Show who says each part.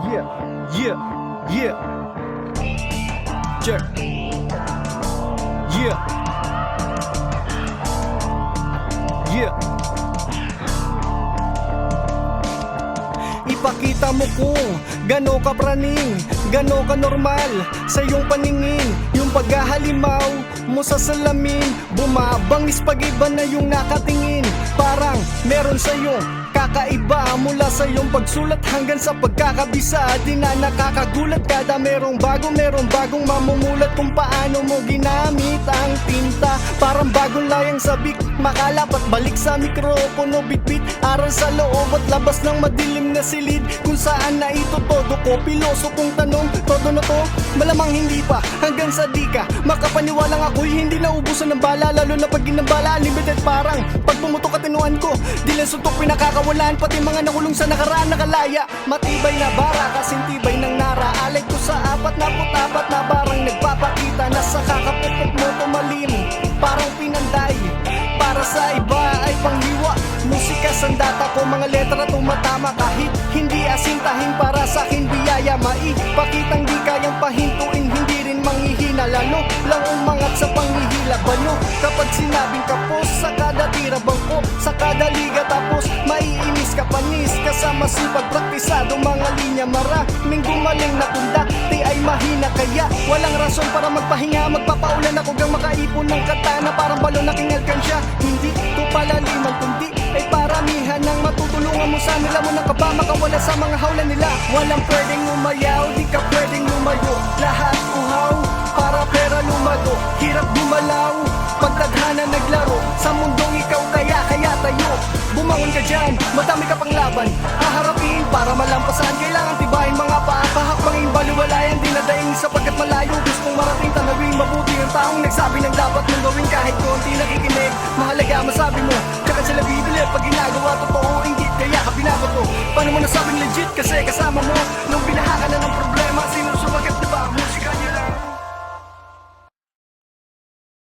Speaker 1: Yeah, yeah, yeah. Check. Yeah. Yeah. Ipakita mo kung gano ka praning, gano ka normal sa iyong paningin. Yung paghahalimaw mo sa salamin, bumabangis pag-iba na yung nakatingin. Parang meron sa iyong kakaiba, mula sa iyong pagsulat hanggang sa pagkakabisa. Di na nakakagulat, kada merong bagong mamumulat kung paano mo ginamit ang tinta. Parang bagong layang sabik, makalapat balik sa mikropono, bitbit aral sa loob at labas ng madilim na silid. Kung saan na ito todo ko, piloso kong tanong, todo na to? Malamang hindi pa, hanggang sa di ka makapaniwalang ako'y hindi naubusan ng bala. Lalo na pag ginambala, unlimited parang pag pumutok katinuan ko, di lang suntok pinakakawalan, pati mga nakulong sa nakaraan nakalaya. Matibay na bara, kasintibay ng nara, alay ko sa 44 na barang nagpapakita na sa kakapupok mo tumalim. Parang pinanday, para sa iba ay panghiwa. Musika sandata ko, mga letra tumatama kahit hindi asintahin. Para sa akin biyaya, maipakitang di kayang pahintuin, hindi rin manghihina. Lalo lang umangat sa panghihila, bano kapag sinabing kapos sa kada tira, bangko sa kada liga. Tapos maiinis ka, panis ka sa masipag praktisado, mga linya maraming gumaling na kung dati ay mahina. Kaya walang rason para magpahinga, magpapaulan ako gang makaipon ng katana. Parang balon na kinalkansya, hindi to palaliman kundi ay paramihan ng matutulungan mo sa nila mo na ka ba makawala sa mga hawla nila. Walang pwedeng umayaw, di ka pwedeng lumayo, lahat uhaw para pera lumago. Hirap gumalaw pagtadhana naglaro sa mundong ikaw, kaya tayo bumangon ka dyan, madami ka pang laban haharapin para malampasan. Kailangan tibahin mga paa, kahakbangin baliwalayan, di nadaing sapagkat malayo. Gustong marating, tanawin mabuti ang taong nagsabi ng dapat mong gawin. Kahit konti nakikinig, mahalaga masabi mo, tsaka sila bibili pag ginagawa totoo inggit. Kaya ka binabato, paano mo nasabing legit? Kasi kasama mo nung